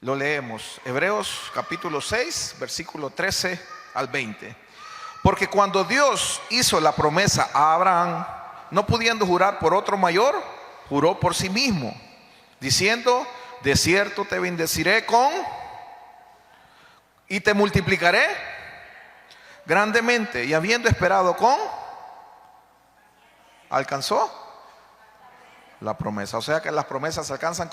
Lo leemos, Hebreos capítulo 6, versículo 13 al 20. Porque cuando Dios hizo la promesa a Abraham, no pudiendo jurar por otro mayor, juró por sí mismo, diciendo: de cierto te bendeciré y te multiplicaré grandemente. Y habiendo esperado alcanzó la promesa. O sea que las promesas se alcanzan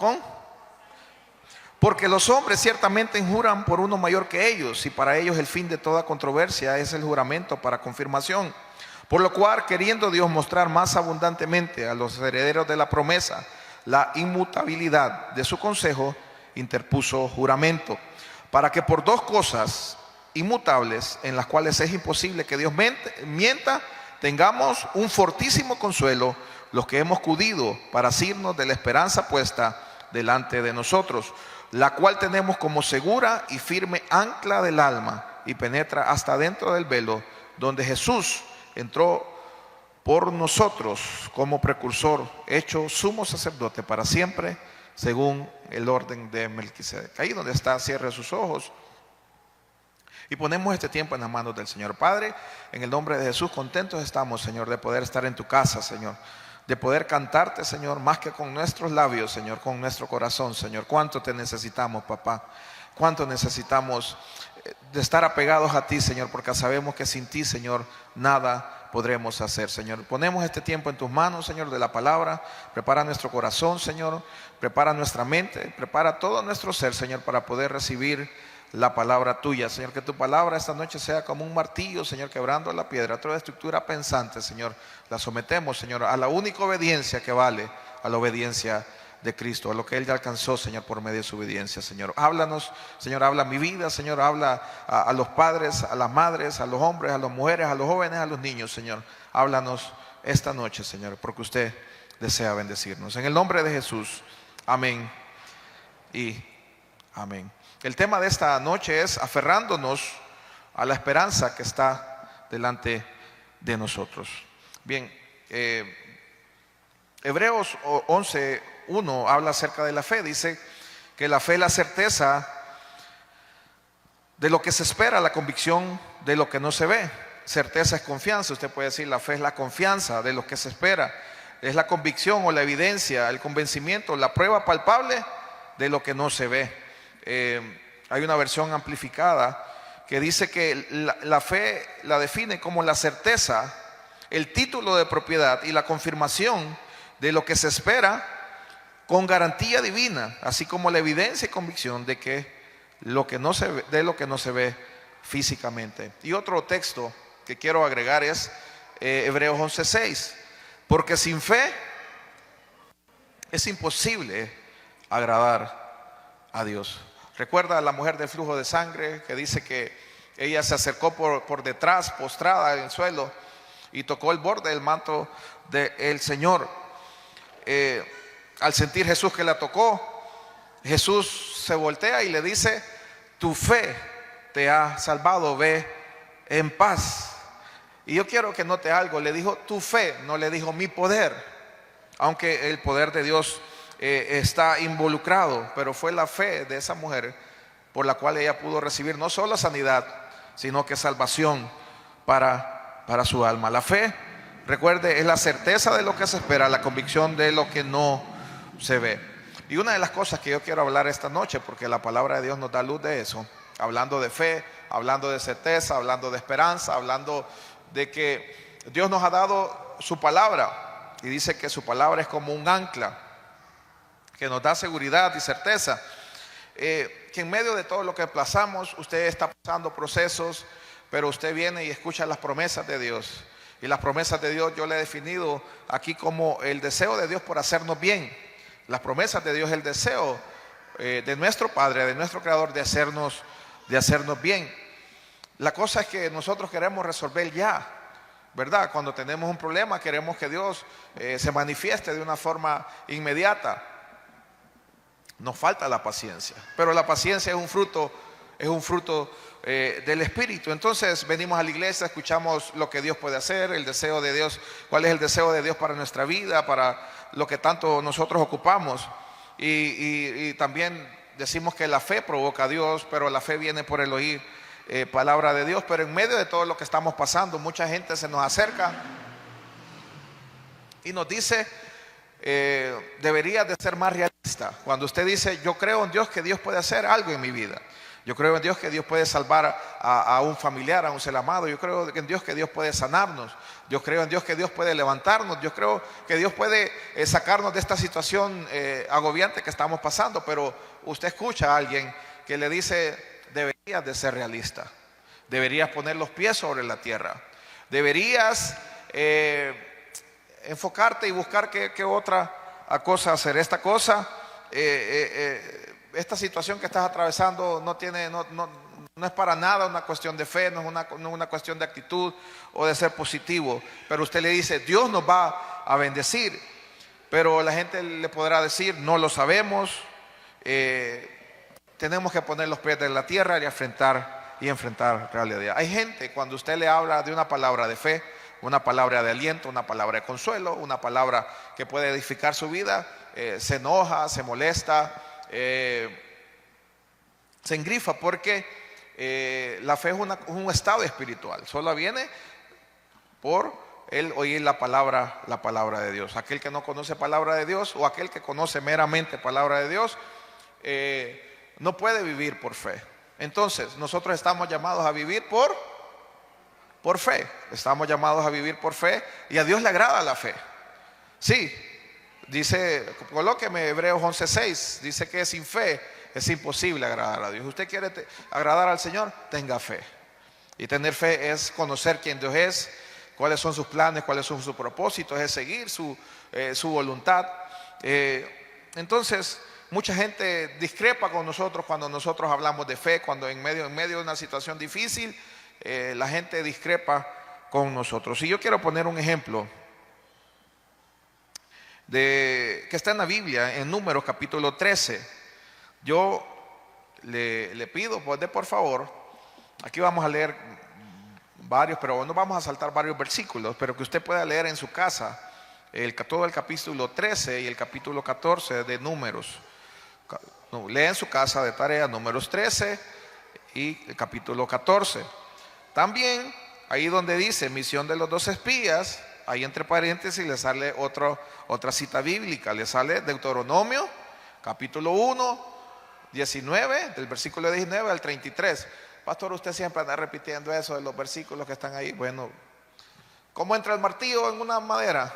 porque los hombres ciertamente juran por uno mayor que ellos, y para ellos el fin de toda controversia es el juramento para confirmación. Por lo cual, queriendo Dios mostrar más abundantemente a los herederos de la promesa la inmutabilidad de su consejo, interpuso juramento, para que por dos cosas inmutables, en las cuales es imposible que Dios mienta, tengamos un fortísimo consuelo los que hemos acudido para asirnos de la esperanza puesta delante de nosotros, la cual tenemos como segura y firme ancla del alma, y penetra hasta dentro del velo, donde Jesús entró por nosotros como precursor, hecho sumo sacerdote para siempre, según el orden de Melquisedec. Ahí donde está, cierre sus ojos y ponemos este tiempo en las manos del Señor. Padre, en el nombre de Jesús, contentos estamos, Señor, de poder estar en tu casa, Señor, de poder cantarte, Señor, más que con nuestros labios, Señor, con nuestro corazón, Señor. Cuánto te necesitamos, papá. Cuánto necesitamos de estar apegados a ti, Señor, porque sabemos que sin ti, Señor, nada podremos hacer, Señor. Ponemos este tiempo en tus manos, Señor, de la palabra. Prepara nuestro corazón, Señor. Prepara nuestra mente. Prepara todo nuestro ser, Señor, para poder recibir la palabra tuya, Señor. Que tu palabra esta noche sea como un martillo, Señor, quebrando la piedra. Toda estructura pensante, Señor, la sometemos, Señor, a la única obediencia que vale, a la obediencia de Cristo, a lo que Él ya alcanzó, Señor, por medio de su obediencia, Señor. Háblanos, Señor, habla mi vida, Señor, habla a los padres, a las madres, a los hombres, a las mujeres, a los jóvenes, a los niños, Señor. Háblanos esta noche, Señor, porque usted desea bendecirnos. En el nombre de Jesús, amén y amén. El tema de esta noche es aferrándonos a la esperanza que está delante de nosotros. Bien, Hebreos 11:1 habla acerca de la fe. Dice que la fe es la certeza de lo que se espera, la convicción de lo que no se ve. Certeza es confianza. Usted puede decir, la fe es la confianza de lo que se espera, es la convicción o la evidencia, el convencimiento, la prueba palpable de lo que no se ve. Hay una versión amplificada que dice que la fe la define como la certeza, el título de propiedad y la confirmación de lo que se espera con garantía divina, así como la evidencia y convicción de que lo que no se ve físicamente. Y otro texto que quiero agregar es Hebreos 11:6, porque sin fe es imposible agradar a Dios. Recuerda a la mujer del flujo de sangre que dice que ella se acercó por detrás, postrada en el suelo, y tocó el borde del manto del Señor. Al sentir Jesús que la tocó, Jesús se voltea y le dice: tu fe te ha salvado, ve en paz. Y yo quiero que note algo, le dijo tu fe, no le dijo mi poder, aunque el poder de Dios está involucrado, pero fue la fe de esa mujer por la cual ella pudo recibir no solo sanidad, sino que salvación para su alma. La fe, recuerde, es la certeza de lo que se espera, la convicción de lo que no se ve. Y una de las cosas que yo quiero hablar esta noche, porque la palabra de Dios nos da luz de eso, hablando de fe, hablando de certeza, hablando de esperanza, hablando de que Dios nos ha dado su palabra, y dice que su palabra es como un ancla que nos da seguridad y certeza, que en medio de todo lo que pasamos, usted está pasando procesos, pero usted viene y escucha las promesas de Dios. Y las promesas de Dios yo le he definido aquí como el deseo de Dios por hacernos bien. Las promesas de Dios es el deseo de nuestro Padre, de nuestro Creador, de hacernos bien. La cosa es que nosotros queremos resolver ya, ¿verdad? Cuando tenemos un problema queremos que Dios se manifieste de una forma inmediata. Nos falta la paciencia, pero la paciencia es un fruto del Espíritu. Entonces venimos a la iglesia, escuchamos lo que Dios puede hacer, el deseo de Dios, cuál es el deseo de Dios para nuestra vida, para lo que tanto nosotros ocupamos, y también decimos que la fe provoca a Dios, pero la fe viene por el oír palabra de Dios. Pero en medio de todo lo que estamos pasando, mucha gente se nos acerca y nos dice, deberías de ser más realista. Cuando usted dice, yo creo en Dios que Dios puede hacer algo en mi vida, yo creo en Dios que Dios puede salvar a un familiar, a un ser amado, yo creo en Dios que Dios puede sanarnos, yo creo en Dios que Dios puede levantarnos, yo creo que Dios puede sacarnos de esta situación agobiante que estamos pasando. Pero usted escucha a alguien que le dice, deberías de ser realista, deberías poner los pies sobre la tierra, deberías enfocarte y buscar qué otra cosa hacer. Esta cosa, esta situación que estás atravesando no es para nada una cuestión de fe, no es una cuestión de actitud o de ser positivo. Pero usted le dice, Dios nos va a bendecir. Pero la gente le podrá decir, no lo sabemos, tenemos que poner los pies en la tierra y enfrentar realidad. Hay gente, cuando usted le habla de una palabra de fe, una palabra de aliento, una palabra de consuelo, una palabra que puede edificar su vida, se enoja, se molesta, se engrifa, porque la fe es un estado espiritual. Solo viene por el oír la palabra de Dios. Aquel que no conoce palabra de Dios, o aquel que conoce meramente palabra de Dios, no puede vivir por fe. Entonces nosotros estamos llamados a vivir por fe. Estamos llamados a vivir por fe, y a Dios le agrada la fe. Sí, dice, colóqueme Hebreos 11:6, dice que sin fe es imposible agradar a Dios. Usted quiere agradar al Señor, tenga fe. Y tener fe es conocer quién Dios es, cuáles son sus planes, cuáles son sus propósitos, es seguir su voluntad. Entonces, mucha gente discrepa con nosotros cuando nosotros hablamos de fe, cuando en medio de una situación difícil, la gente discrepa con nosotros. Y yo quiero poner un ejemplo que está en la Biblia, en Números capítulo 13. Yo le pido, pues, por favor, aquí vamos a leer varios, pero no vamos a saltar varios versículos, pero que usted pueda leer en su casa todo el capítulo 13 y el capítulo 14 de Números. Lea en su casa de tarea Números 13 y el capítulo 14. También ahí donde dice misión de los 2 espías, ahí entre paréntesis le sale otra cita bíblica, le sale Deuteronomio capítulo 1, 19, del versículo 19 al 33. Pastor, usted siempre anda repitiendo eso de los versículos que están ahí. Bueno, ¿cómo entra el martillo en una madera?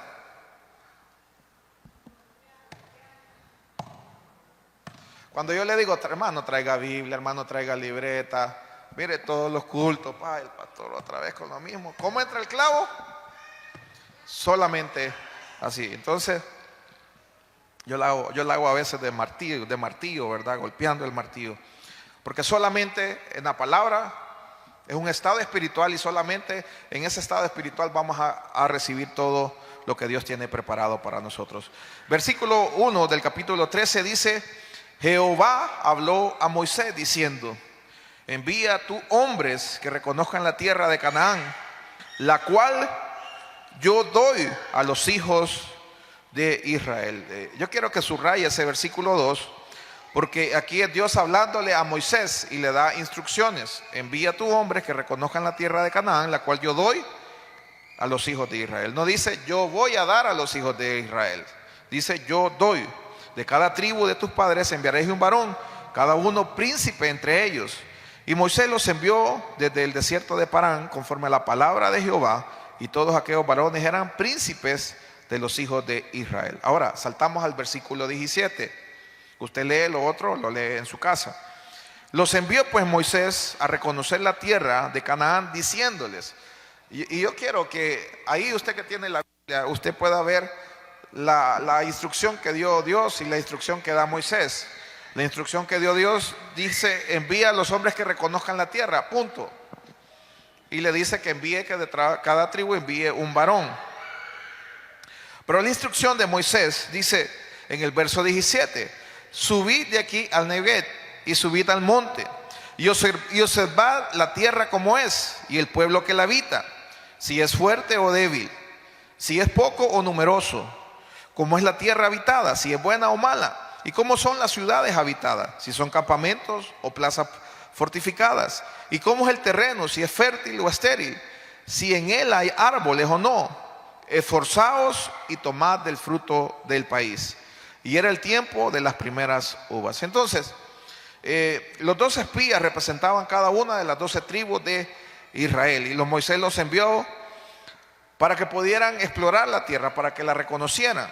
Cuando yo le digo, hermano, traiga Biblia, hermano, traiga libreta, mire todos los cultos, el pastor otra vez con lo mismo. ¿Cómo entra el clavo? Solamente así. Entonces, yo la hago a veces de martillo, ¿verdad? Golpeando el martillo. Porque solamente en la palabra es un estado espiritual, y solamente en ese estado espiritual vamos a recibir todo lo que Dios tiene preparado para nosotros. Versículo 1 del capítulo 13 dice: Jehová habló a Moisés diciendo: envía tú hombres que reconozcan la tierra de Canaán, la cual yo doy a los hijos de Israel. Yo quiero que subraye ese versículo 2, porque aquí es Dios hablándole a Moisés y le da instrucciones. Envía tú hombres que reconozcan la tierra de Canaán, la cual yo doy a los hijos de Israel. No dice yo voy a dar a los hijos de Israel, dice yo doy. De cada tribu de tus padres enviaréis un varón, cada uno príncipe entre ellos. Y Moisés los envió desde el desierto de Parán, conforme a la palabra de Jehová, y todos aquellos varones eran príncipes de los hijos de Israel. Ahora saltamos al versículo 17. Usted lee lo otro, lo lee en su casa. Los envió pues Moisés a reconocer la tierra de Canaán, diciéndoles, y yo quiero que ahí usted que tiene la Biblia, usted pueda ver la instrucción que dio Dios y la instrucción que da Moisés. La instrucción que dio Dios dice: envía a los hombres que reconozcan la tierra, punto. Y le dice que envíe, que de cada tribu envíe un varón. Pero la instrucción de Moisés dice en el verso 17: subid de aquí al Neguet y subid al monte y observad la tierra como es, y el pueblo que la habita, si es fuerte o débil, si es poco o numeroso, como es la tierra habitada, si es buena o mala. ¿Y cómo son las ciudades habitadas? Si son campamentos o plazas fortificadas. ¿Y cómo es el terreno? Si es fértil o estéril. Si en él hay árboles o no. Esforzaos y tomad del fruto del país. Y era el tiempo de las primeras uvas. Entonces, los 12 espías representaban cada una de las 12 tribus de Israel. Y Moisés los envió para que pudieran explorar la tierra, para que la reconocieran.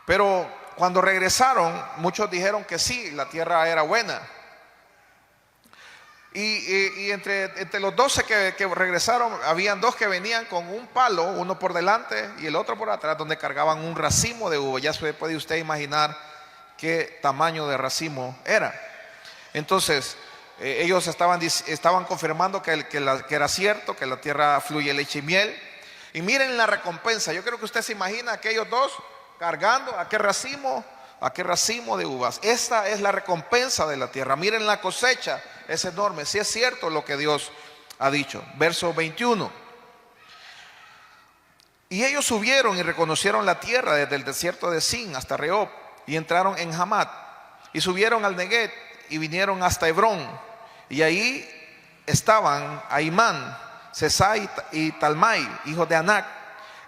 Pero cuando regresaron, muchos dijeron que sí, la tierra era buena. Y entre los 12 que regresaron, habían 2 que venían con un palo, uno por delante y el otro por atrás, donde cargaban un racimo de uva. Ya se puede usted imaginar qué tamaño de racimo era. Entonces, ellos estaban confirmando que era cierto, que la tierra fluye leche y miel. Y miren la recompensa. Yo creo que usted se imagina aquellos 2 cargando aquel racimo de uvas. Esta es la recompensa de la tierra. Miren la cosecha, es enorme. Si es cierto lo que Dios ha dicho. Verso 21. Y ellos subieron y reconocieron la tierra desde el desierto de Zin hasta Rehob, y entraron en Hamat, y subieron al Neguet y vinieron hasta Hebrón, y ahí estaban Ahimán, Sesai y Talmai, hijos de Anac.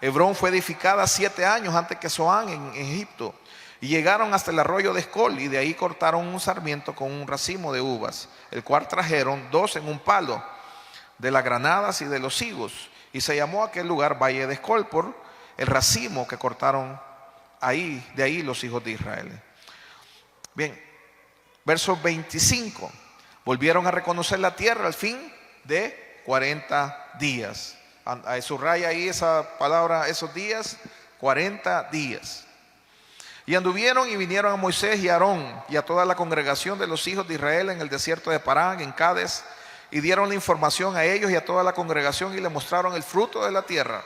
Hebrón fue edificada 7 años antes que Zoán en Egipto. Y llegaron hasta el arroyo de Escol, y de ahí cortaron un sarmiento con un racimo de uvas, el cual trajeron 2 en un palo, de las granadas y de los higos. Y se llamó aquel lugar Valle de Escol por el racimo que cortaron ahí, de ahí los hijos de Israel. Bien, verso 25. Volvieron a reconocer la tierra al fin de 40 días. Subraya ahí esa palabra, esos días, 40 días. Y anduvieron y vinieron a Moisés y a Aarón y a toda la congregación de los hijos de Israel en el desierto de Parán, en Cades, y dieron la información a ellos y a toda la congregación, y les mostraron el fruto de la tierra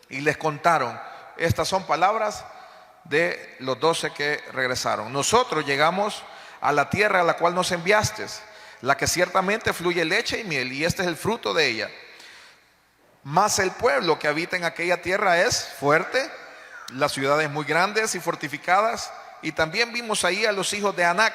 y les contaron. Estas son palabras de los 12 que regresaron. Nosotros llegamos a la tierra a la cual nos enviaste, la que ciertamente fluye leche y miel, y este es el fruto de ella. Mas el pueblo que habita en aquella tierra es fuerte, las ciudades muy grandes y fortificadas. Y también vimos ahí a los hijos de Anac.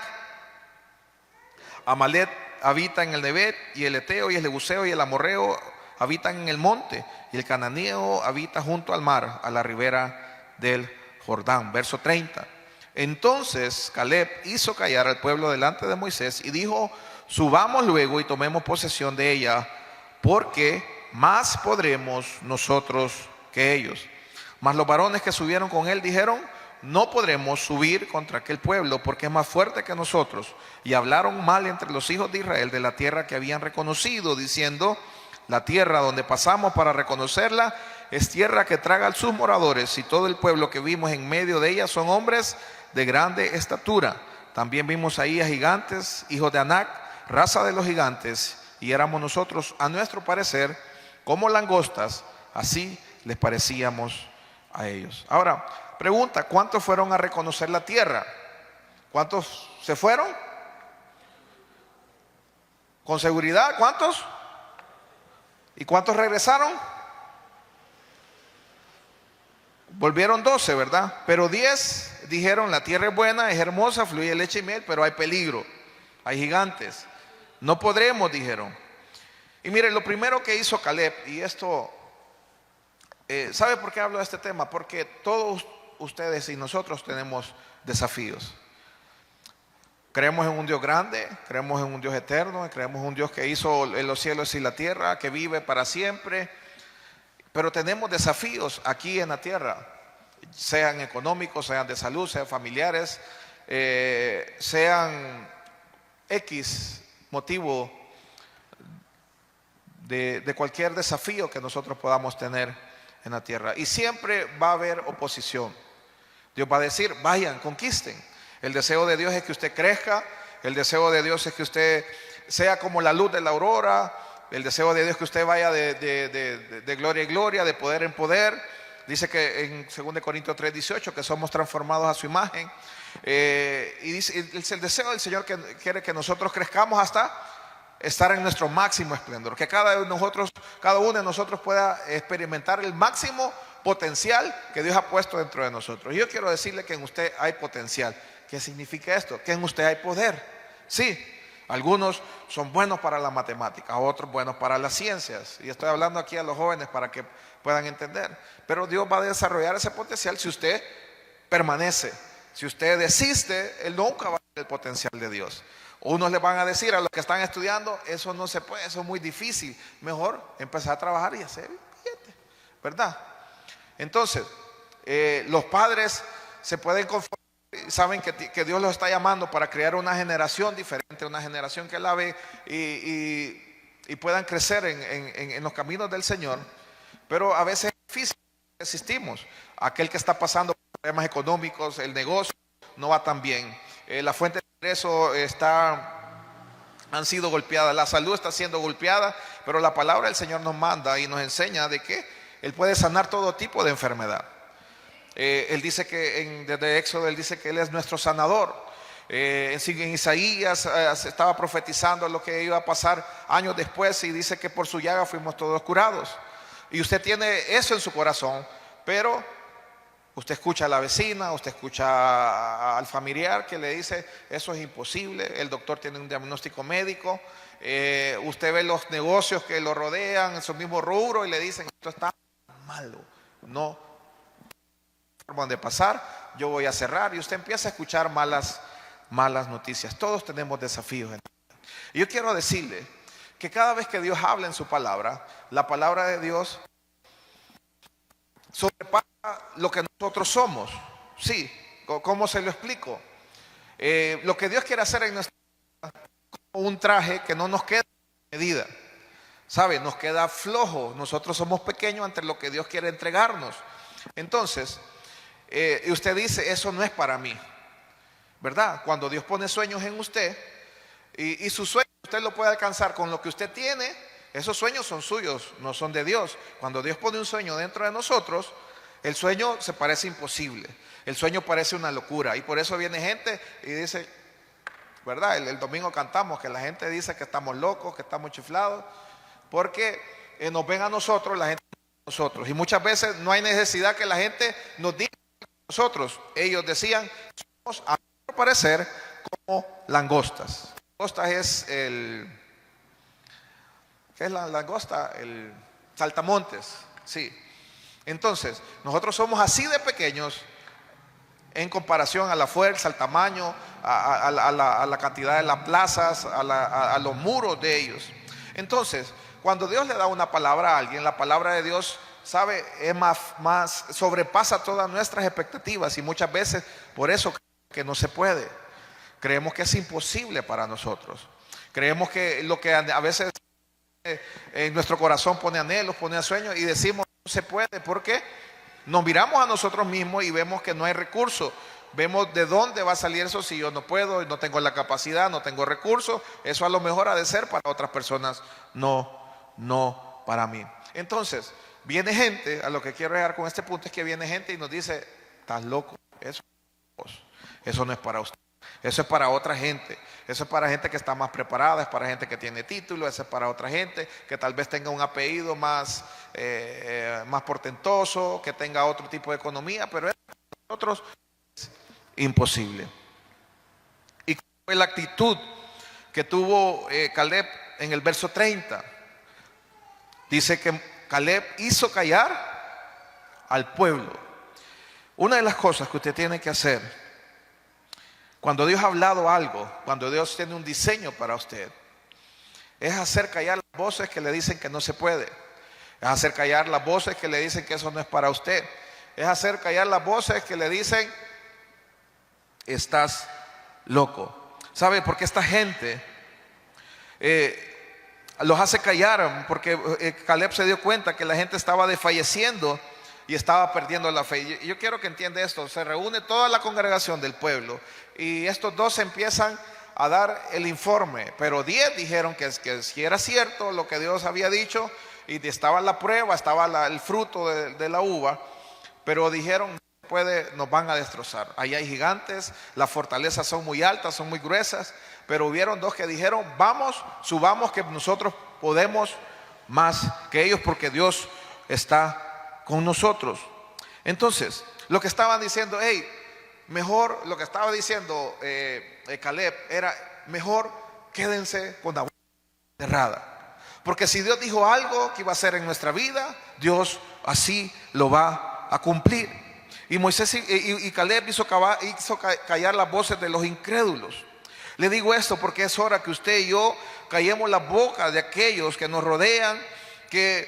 Amalek habita en el Nebet, y el Eteo y el Jebuseo y el Amorreo habitan en el monte, y el Cananeo habita junto al mar, a la ribera del Jordán. Verso 30. Entonces Caleb hizo callar al pueblo delante de Moisés y dijo: subamos luego y tomemos posesión de ella, porque más podremos nosotros que ellos. Mas los varones que subieron con él dijeron: no podremos subir contra aquel pueblo, porque es más fuerte que nosotros. Y hablaron mal entre los hijos de Israel de la tierra que habían reconocido, diciendo: la tierra donde pasamos para reconocerla es tierra que traga a sus moradores, y todo el pueblo que vimos en medio de ella son hombres de grande estatura. También vimos ahí a gigantes, hijos de Anac, raza de los gigantes, y éramos nosotros, a nuestro parecer, como langostas, así les parecíamos a ellos. Ahora, pregunta: ¿cuántos fueron a reconocer la tierra? ¿Cuántos se fueron? Con seguridad, ¿cuántos? ¿Y cuántos regresaron? Volvieron 12, ¿verdad? Pero 10 dijeron: la tierra es buena, es hermosa, fluye leche y miel, pero hay peligro, hay gigantes. No podremos, dijeron. Y mire, lo primero que hizo Caleb, y esto, ¿sabe por qué hablo de este tema? Porque todos ustedes y nosotros tenemos desafíos. Creemos en un Dios grande, creemos en un Dios eterno, creemos en un Dios que hizo los cielos y la tierra, que vive para siempre. Pero tenemos desafíos aquí en la tierra, sean económicos, sean de salud, sean familiares, sean X motivo de cualquier desafío que nosotros podamos tener en la tierra. Y siempre va a haber oposición. Dios va a decir: vayan, conquisten. El deseo de Dios es que usted crezca. El deseo de Dios es que usted sea como la luz de la aurora. El deseo de Dios es que usted vaya de gloria en gloria, de poder en poder. Dice que en 2 Corintios 3:18 que somos transformados a su imagen. Y dice, el deseo del Señor que quiere que nosotros crezcamos hasta estar en nuestro máximo esplendor, que cada uno de nosotros pueda experimentar el máximo potencial que Dios ha puesto dentro de nosotros. Yo quiero decirle que en usted hay potencial, ¿Qué significa esto? Que en usted hay poder. Sí, algunos son buenos para la matemática, otros buenos para las ciencias. Y estoy hablando aquí a los jóvenes para que puedan entender. Pero Dios va a desarrollar ese potencial si usted permanece. Si usted desiste, Él nunca va a ver el potencial de Dios. Unos le van a decir a los que están estudiando, eso no se puede, eso es muy difícil. Mejor empezar a trabajar y hacer billete, ¿verdad? Entonces, los padres se pueden conformar, saben que Dios los está llamando para crear una generación diferente, una generación que la ve y puedan crecer en los caminos del Señor. Pero a veces es difícil, resistimos. Aquel que está pasando por problemas económicos, el negocio no va tan bien, la fuente de ingreso han sido golpeadas, la salud está siendo golpeada, pero la palabra del Señor nos manda y nos enseña de que Él puede sanar todo tipo de enfermedad. Él dice que desde Éxodo, Él dice que Él es nuestro sanador. En Isaías estaba profetizando lo que iba a pasar años después y dice que por su llaga fuimos todos curados. Y usted tiene eso en su corazón, pero usted escucha a la vecina, usted escucha al familiar que le dice, eso es imposible, el doctor tiene un diagnóstico médico, usted ve los negocios que lo rodean en su mismo rubro y le dicen, esto está malo, no hay forma de pasar, yo voy a cerrar, y usted empieza a escuchar malas noticias. Todos tenemos desafíos. Y yo quiero decirle que cada vez que Dios habla en su palabra, la palabra de Dios sobrepasa lo que nosotros somos. Sí, ¿cómo se lo explico? Lo que Dios quiere hacer en nuestra vida, como un traje que no nos queda medida, ¿sabe? Nos queda flojo. Nosotros somos pequeños ante lo que Dios quiere entregarnos. Entonces, y usted dice, eso no es para mí, ¿verdad? Cuando Dios pone sueños en usted y sus sueños usted lo puede alcanzar con lo que usted tiene, esos sueños son suyos, no son de Dios. Cuando Dios pone un sueño dentro de nosotros, el sueño se parece imposible, el sueño parece una locura, y por eso viene gente y dice, ¿verdad? El domingo cantamos que la gente dice que estamos locos, que estamos chiflados, porque nos ven a nosotros, la gente a nosotros, y muchas veces no hay necesidad que la gente nos diga a nosotros. Ellos decían, somos a nuestro parecer como langostas. Langostas es ¿qué es la langosta? El saltamontes, sí. Entonces, nosotros somos así de pequeños en comparación a la fuerza, al tamaño, a la cantidad de las plazas, a los muros de ellos. Entonces, cuando Dios le da una palabra a alguien, la palabra de Dios, sabe, es más sobrepasa todas nuestras expectativas, y muchas veces por eso que no se puede. Creemos que es imposible para nosotros. Creemos que lo que a veces en nuestro corazón pone anhelos, pone sueños, y decimos no se puede, porque nos miramos a nosotros mismos y vemos que no hay recursos. Vemos de dónde va a salir eso si yo no puedo, no tengo la capacidad, no tengo recursos. Eso a lo mejor ha de ser para otras personas, no para mí. Entonces, viene gente, a lo que quiero llegar con este punto es que viene gente y nos dice, estás loco, eso no es para usted. Eso es para otra gente. Eso es para gente que está más preparada, es para gente que tiene título, eso es para otra gente que tal vez tenga un apellido más portentoso, que tenga otro tipo de economía, pero para nosotros es imposible. ¿Y cuál fue la actitud que tuvo Caleb en el verso 30? Dice que Caleb hizo callar al pueblo. Una de las cosas que usted tiene que hacer cuando Dios ha hablado algo, cuando Dios tiene un diseño para usted, es hacer callar las voces que le dicen que no se puede. Es hacer callar las voces que le dicen que eso no es para usted. Es hacer callar las voces que le dicen, estás loco. ¿Sabe? Porque esta gente los hace callar, porque Caleb se dio cuenta que la gente estaba desfalleciendo y estaba perdiendo la fe. Y yo quiero que entienda esto. Se reúne toda la congregación del pueblo y estos dos empiezan a dar el informe, pero 10 dijeron que si era cierto lo que Dios había dicho, y estaba la prueba, estaba el fruto de la uva, pero dijeron, no puede, nos van a destrozar. Ahí hay gigantes, las fortalezas son muy altas, son muy gruesas, pero hubieron dos que dijeron, vamos, subamos, que nosotros podemos más que ellos, porque Dios está con nosotros. Entonces, lo que estaban diciendo, hey, mejor, lo que estaba diciendo Caleb, era mejor quédense con la boca cerrada. Porque si Dios dijo algo que iba a hacer en nuestra vida, Dios así lo va a cumplir. Y Moisés y Caleb hizo callar las voces de los incrédulos. Le digo esto porque es hora que usted y yo callemos la boca de aquellos que nos rodean, que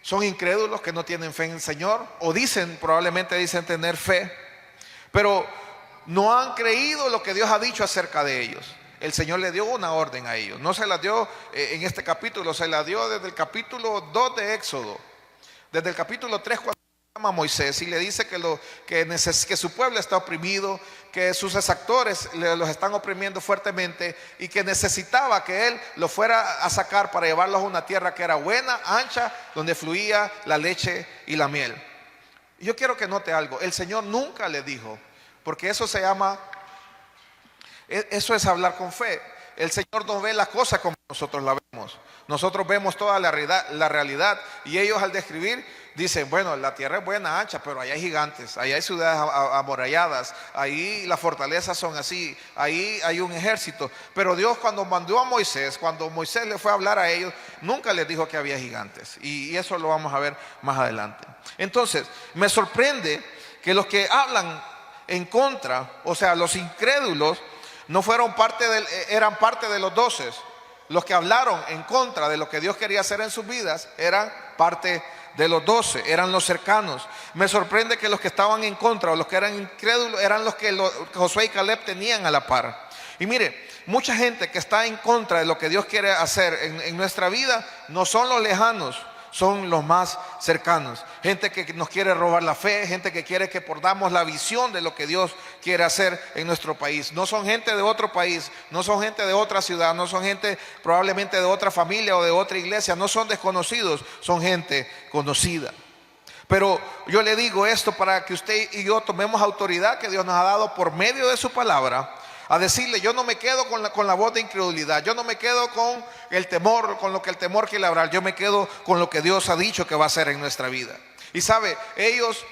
son incrédulos, que no tienen fe en el Señor, o probablemente dicen tener fe, pero no han creído lo que Dios ha dicho acerca de ellos. El Señor le dio una orden a ellos. No se la dio en este capítulo, se la dio desde el capítulo 2 de Éxodo. Desde el capítulo 3, cuando llama a Moisés y le dice que su pueblo está oprimido, que sus exactores los están oprimiendo fuertemente y que necesitaba que él los fuera a sacar para llevarlos a una tierra que era buena, ancha, donde fluía la leche y la miel. Yo quiero que note algo. El Señor nunca le dijo, porque eso es hablar con fe. El Señor no ve las cosas como nosotros la vemos. Nosotros vemos toda la realidad, y ellos al describir dicen, bueno, la tierra es buena, ancha, pero ahí hay gigantes, ahí hay ciudades amuralladas, ahí las fortalezas son así, ahí hay un ejército. Pero Dios, cuando mandó a Moisés, cuando Moisés le fue a hablar a ellos, nunca les dijo que había gigantes, y eso lo vamos a ver más adelante. Entonces me sorprende que los que hablan en contra, o sea, los incrédulos, no eran parte de los 12. Los que hablaron en contra de lo que Dios quería hacer en sus vidas eran parte de los 12, eran los cercanos. Me sorprende que los que estaban en contra, o los que eran incrédulos, eran los que Josué y Caleb tenían a la par. Y mire, mucha gente que está en contra de lo que Dios quiere hacer en nuestra vida, no son los lejanos, son los más cercanos. Gente que nos quiere robar la fe, gente que quiere que perdamos la visión de lo que Dios quiere hacer en nuestro país. No son gente de otro país, no son gente de otra ciudad, no son gente probablemente de otra familia o de otra iglesia, no son desconocidos, son gente conocida. Pero yo le digo esto para que usted y yo tomemos autoridad que Dios nos ha dado por medio de su palabra, a decirle, yo no me quedo con la voz de incredulidad, yo no me quedo con el temor, con lo que el temor quiere hablar, yo me quedo con lo que Dios ha dicho que va a hacer en nuestra vida. Y sabe, ellos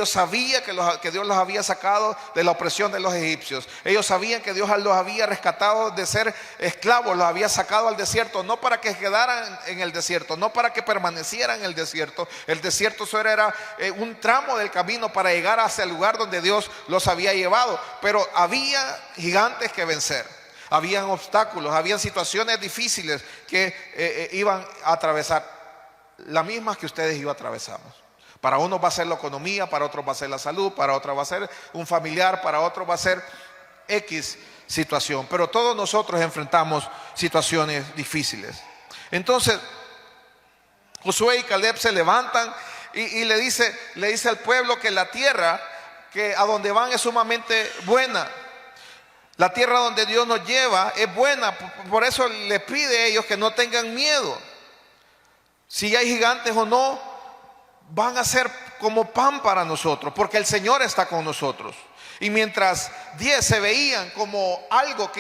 sabían que Dios los había sacado de la opresión de los egipcios. Ellos sabían que Dios los había rescatado de ser esclavos, los había sacado al desierto, no para que quedaran en el desierto, no para que permanecieran en el desierto. El desierto solo era un tramo del camino para llegar hacia el lugar donde Dios los había llevado. Pero había gigantes que vencer, habían obstáculos, habían situaciones difíciles que iban a atravesar. Las mismas que ustedes y yo atravesamos. Para unos va a ser la economía, para otros va a ser la salud, para otros va a ser un familiar, para otros va a ser X situación. Pero todos nosotros enfrentamos situaciones difíciles. Entonces, Josué y Caleb se levantan y le dice al pueblo que la tierra que a donde van es sumamente buena. La tierra donde Dios nos lleva es buena. Por eso le pide a ellos que no tengan miedo. Si hay gigantes o no, van a ser como pan para nosotros, porque el Señor está con nosotros. Y mientras 10 se veían como algo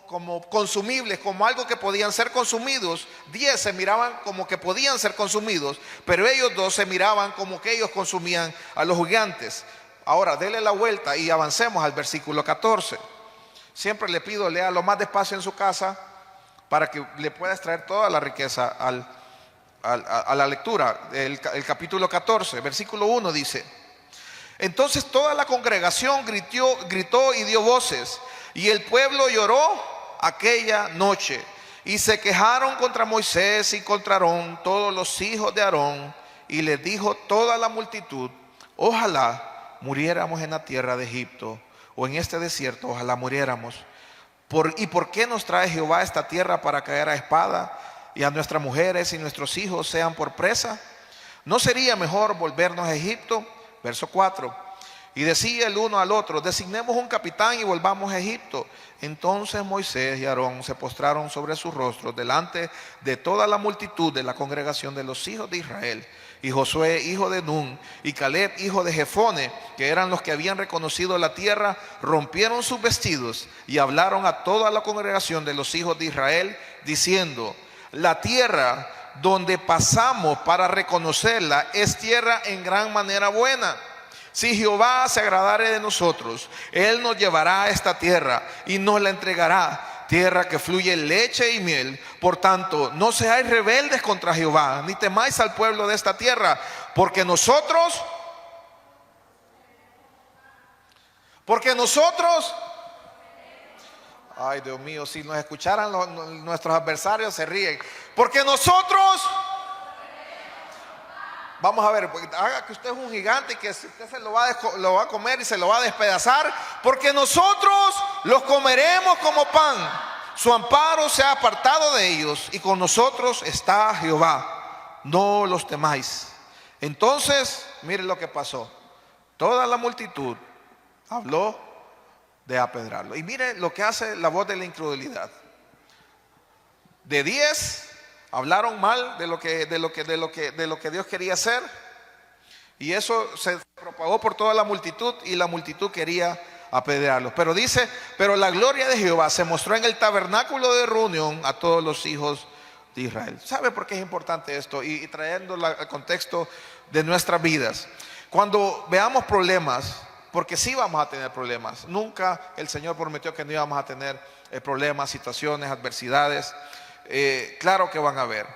como consumibles, como algo que podían ser consumidos, 10 se miraban como que podían ser consumidos, pero ellos 2 se miraban como que ellos consumían a los gigantes. Ahora, dele la vuelta y avancemos al versículo 14. Siempre le pido, lea lo más despacio en su casa, para que le pueda extraer toda la riqueza a la lectura. El capítulo 14, versículo 1 dice: entonces toda la congregación gritó y dio voces, y el pueblo lloró aquella noche, y se quejaron contra Moisés y contra Aarón, todos los hijos de Aarón, y les dijo toda la multitud: ojalá muriéramos en la tierra de Egipto, o en este desierto, ojalá muriéramos. ¿Y por qué nos trae Jehová a esta tierra para caer a espada, y a nuestras mujeres y nuestros hijos sean por presa? ¿No sería mejor volvernos a Egipto? Verso 4. Y decía el uno al otro: designemos un capitán y volvamos a Egipto. Entonces Moisés y Aarón se postraron sobre sus rostros delante de toda la multitud de la congregación de los hijos de Israel. Y Josué, hijo de Nun, y Caleb, hijo de Jefone, que eran los que habían reconocido la tierra, rompieron sus vestidos y hablaron a toda la congregación de los hijos de Israel, diciendo: la tierra donde pasamos para reconocerla es tierra en gran manera buena. Si Jehová se agradare de nosotros, Él nos llevará a esta tierra y nos la entregará, tierra que fluye leche y miel. Por tanto, no seáis rebeldes contra Jehová, ni temáis al pueblo de esta tierra, porque nosotros, ay Dios mío, si nos escucharan nuestros adversarios se ríen. Porque nosotros, vamos a ver, haga que usted es un gigante y que usted se lo va a comer y se lo va a despedazar. Porque nosotros los comeremos como pan. Su amparo se ha apartado de ellos y con nosotros está Jehová. No los temáis. Entonces, miren lo que pasó. Toda la multitud habló de apedrarlo. Y mire lo que hace la voz de la incredulidad. De 10 hablaron mal de lo que Dios quería hacer, y eso se propagó por toda la multitud, y la multitud quería apedrearlos. Pero dice, pero la gloria de Jehová se mostró en el tabernáculo de reunión a todos los hijos de Israel. ¿Sabe por qué es importante esto? Y trayéndolo al contexto de nuestras vidas. Cuando veamos problemas, porque sí vamos a tener problemas. Nunca el Señor prometió que no íbamos a tener problemas, situaciones, adversidades. Claro que van a haber.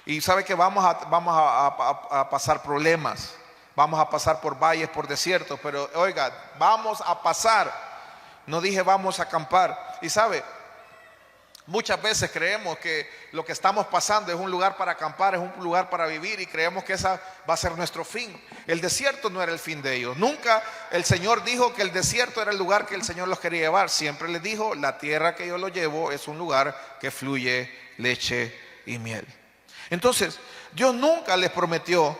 Y sabe que vamos a pasar problemas. Vamos a pasar por valles, por desiertos. Pero oiga, vamos a pasar. No dije vamos a acampar. Y sabe, muchas veces creemos que lo que estamos pasando es un lugar para acampar, es un lugar para vivir, y creemos que esa va a ser nuestro fin. El desierto no era el fin de ellos. Nunca el Señor dijo que el desierto era el lugar que el Señor los quería llevar. Siempre les dijo, la tierra que yo los llevo es un lugar que fluye leche y miel. Entonces, Dios nunca les prometió,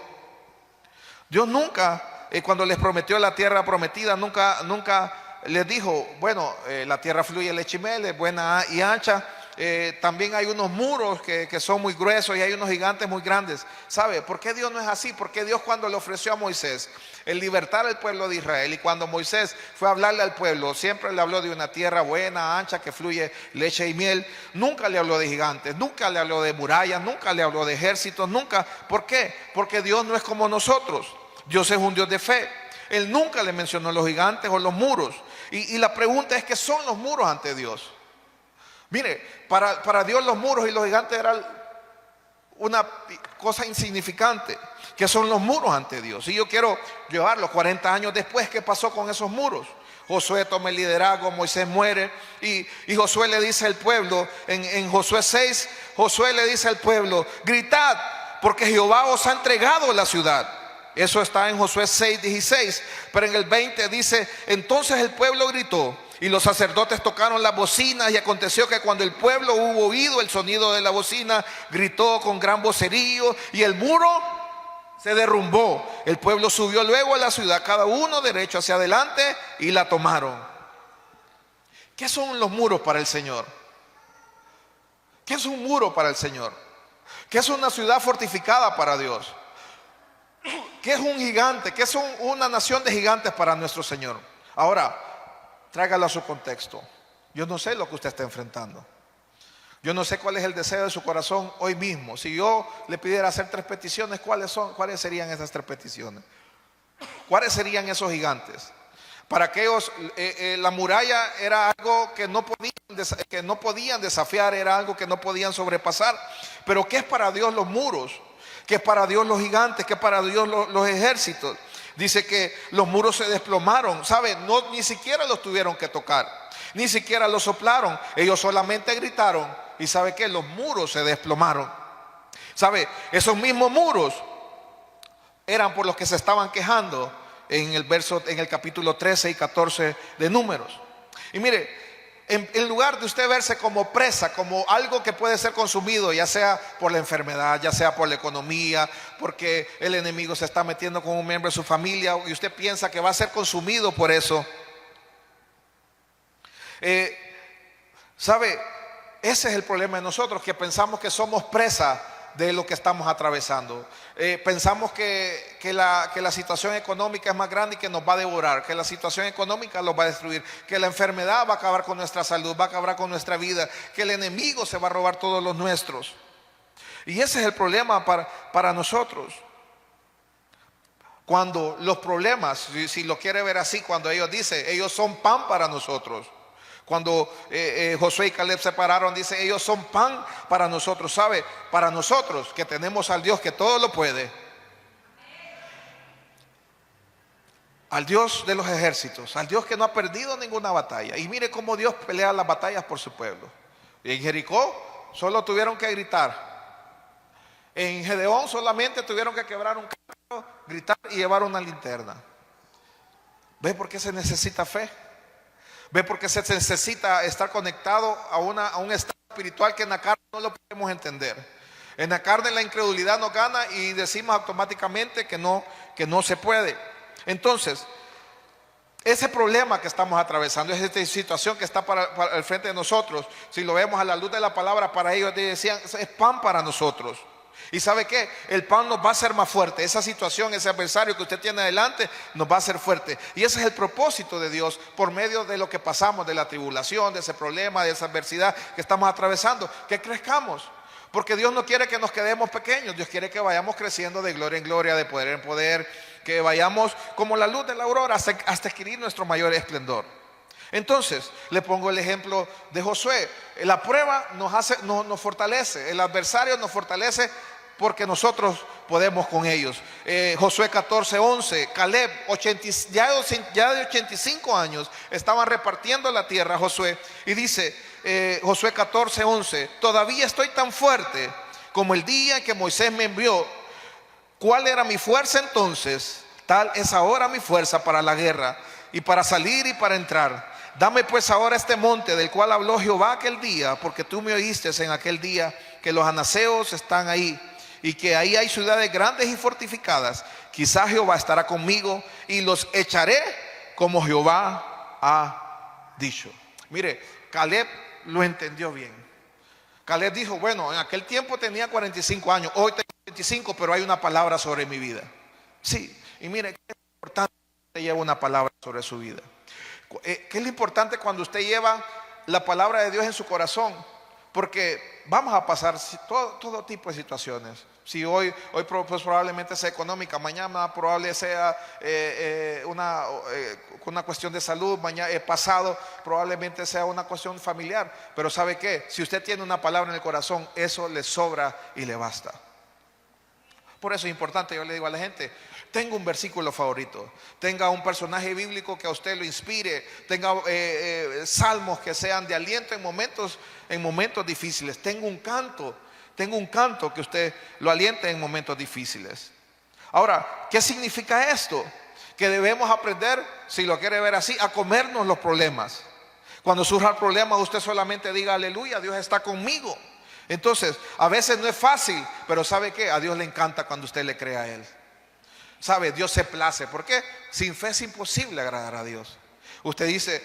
cuando les prometió la tierra prometida, nunca les dijo, bueno, la tierra fluye leche y miel, es buena y ancha. También hay unos muros que son muy gruesos, y hay unos gigantes muy grandes. ¿Sabe por qué Dios no es así? Porque Dios, cuando le ofreció a Moisés el libertar al pueblo de Israel, y cuando Moisés fue a hablarle al pueblo, siempre le habló de una tierra buena, ancha, que fluye leche y miel. Nunca le habló de gigantes, nunca le habló de murallas, nunca le habló de ejércitos, nunca. ¿Por qué? Porque Dios no es como nosotros. Dios es un Dios de fe. Él nunca le mencionó los gigantes o los muros. Y la pregunta es, ¿qué son los muros ante Dios? Mire, para Dios los muros y los gigantes eran una cosa insignificante. ¿Qué son los muros ante Dios? Y yo quiero llevarlos 40 años después. ¿Qué pasó con esos muros? Josué toma el liderazgo, Moisés muere, y Josué le dice al pueblo, en Josué 6, Josué le dice al pueblo, gritad, porque Jehová os ha entregado la ciudad. Eso está en Josué 6:16. Pero en el 20 dice, entonces el pueblo gritó, y los sacerdotes tocaron las bocinas, y aconteció que cuando el pueblo hubo oído el sonido de la bocina, gritó con gran vocerío, y el muro se derrumbó. El pueblo subió luego a la ciudad, cada uno derecho hacia adelante, y la tomaron. ¿Qué son los muros para el Señor? ¿Qué es un muro para el Señor? ¿Qué es una ciudad fortificada para Dios? ¿Qué es un gigante? ¿Qué es una nación de gigantes para nuestro Señor? Ahora, tráigalo a su contexto. Yo no sé lo que usted está enfrentando. Yo no sé cuál es el deseo de su corazón hoy mismo. Si yo le pidiera hacer 3 peticiones, ¿cuáles serían esas 3 peticiones? ¿Cuáles serían esos gigantes? Para aquellos, la muralla era algo que no podían desafiar, era algo que no podían sobrepasar. Pero ¿qué es para Dios los muros? ¿Qué es para Dios los gigantes? ¿Qué es para Dios los ejércitos? Dice que los muros se desplomaron. ¿Sabe? Ni siquiera los tuvieron que tocar, ni siquiera los soplaron. Ellos solamente gritaron, y ¿sabe qué? Los muros se desplomaron. ¿Sabe? Esos mismos muros eran por los que se estaban quejando en el capítulo 13 y 14 de Números. Y mire, en lugar de usted verse como presa, como algo que puede ser consumido, ya sea por la enfermedad, ya sea por la economía, porque el enemigo se está metiendo con un miembro de su familia, y usted piensa que va a ser consumido por eso, ¿sabe? Ese es el problema de nosotros, que pensamos que somos presa de lo que estamos atravesando. Pensamos que la situación económica es más grande y que nos va a devorar, que la situación económica los va a destruir, que la enfermedad va a acabar con nuestra salud, va a acabar con nuestra vida, que el enemigo se va a robar todos los nuestros. Y ese es el problema para nosotros. Cuando los problemas, si lo quiere ver así, cuando ellos dicen, ellos son pan para nosotros. Cuando Josué y Caleb se pararon, dice, ellos son pan para nosotros. ¿Sabe? Para nosotros que tenemos al Dios que todo lo puede, al Dios de los ejércitos, al Dios que no ha perdido ninguna batalla. Y mire cómo Dios pelea las batallas por su pueblo. Y en Jericó solo tuvieron que gritar. En Gedeón solamente tuvieron que quebrar un carro, gritar y llevar una linterna. ¿Ve por qué se necesita fe? ¿Ve por qué se necesita estar conectado a un estado espiritual que en la carne no lo podemos entender? En la carne la incredulidad nos gana y decimos automáticamente que no se puede. Entonces, ese problema que estamos atravesando, esta situación que está para el frente de nosotros, si lo vemos a la luz de la palabra, para ellos decían, es pan para nosotros. Y ¿sabe qué? El pan nos va a hacer más fuerte. Esa situación, ese adversario que usted tiene adelante, nos va a hacer fuerte. Y ese es el propósito de Dios por medio de lo que pasamos, de la tribulación, de ese problema, de esa adversidad que estamos atravesando, que crezcamos. Porque Dios no quiere que nos quedemos pequeños. Dios quiere que vayamos creciendo de gloria en gloria, de poder en poder, que vayamos como la luz de la aurora hasta adquirir nuestro mayor esplendor. Entonces, le pongo el ejemplo de Josué. La prueba nos fortalece, el adversario nos fortalece porque nosotros podemos con ellos. Josué 14:11, Caleb, ya de 85 años, estaban repartiendo la tierra, Josué, y dice Josué 14:11, todavía estoy tan fuerte como el día que Moisés me envió. ¿Cuál era mi fuerza entonces? Tal es ahora mi fuerza para la guerra y para salir y para entrar. Dame pues ahora este monte del cual habló Jehová aquel día, porque tú me oíste en aquel día que los anaseos están ahí y que ahí hay ciudades grandes y fortificadas. Quizás Jehová estará conmigo y los echaré como Jehová ha dicho. Mire, Caleb lo entendió bien. Caleb dijo, bueno, en aquel tiempo tenía 45 años, hoy tengo 25, pero hay una palabra sobre mi vida. Sí, y mire, qué importante que lleva una palabra sobre su vida. ¿Qué es lo importante cuando usted lleva la palabra de Dios en su corazón? Porque vamos a pasar todo tipo de situaciones. Si hoy pues probablemente sea económica, mañana probable sea una cuestión de salud, mañana pasado probablemente sea una cuestión familiar. Pero ¿sabe qué? Si usted tiene una palabra en el corazón, eso le sobra y le basta. Por eso es importante, yo le digo a la gente, tenga un versículo favorito, tenga un personaje bíblico que a usted lo inspire, tenga salmos que sean de aliento en momentos difíciles, tenga un canto que usted lo aliente en momentos difíciles. Ahora, ¿qué significa esto? Que debemos aprender, si lo quiere ver así, a comernos los problemas. Cuando surja el problema, usted solamente diga aleluya, Dios está conmigo. Entonces, a veces no es fácil, pero ¿sabe qué? A Dios le encanta cuando usted le cree a Él. ¿Sabe? Dios se place. ¿Por qué? Sin fe es imposible agradar a Dios. Usted dice,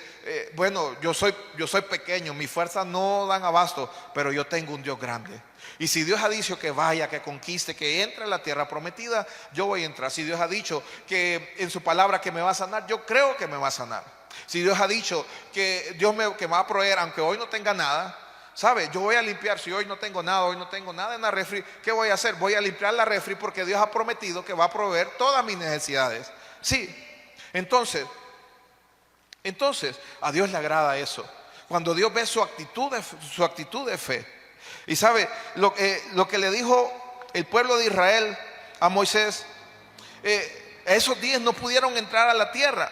bueno, yo soy pequeño, mis fuerzas no dan abasto, pero yo tengo un Dios grande. Y si Dios ha dicho que vaya, que conquiste, que entre a la tierra prometida, yo voy a entrar. Si Dios ha dicho que en su palabra que me va a sanar, yo creo que me va a sanar. Si Dios ha dicho que que me va a proveer, aunque hoy no tenga nada, ¿sabe? Yo voy a limpiar. Si hoy no tengo nada en la refri, ¿qué voy a hacer? Voy a limpiar la refri porque Dios ha prometido que va a proveer todas mis necesidades. Sí, entonces a Dios le agrada eso. Cuando Dios ve su actitud de fe. Y sabe, lo que le dijo el pueblo de Israel a Moisés, esos días no pudieron entrar a la tierra.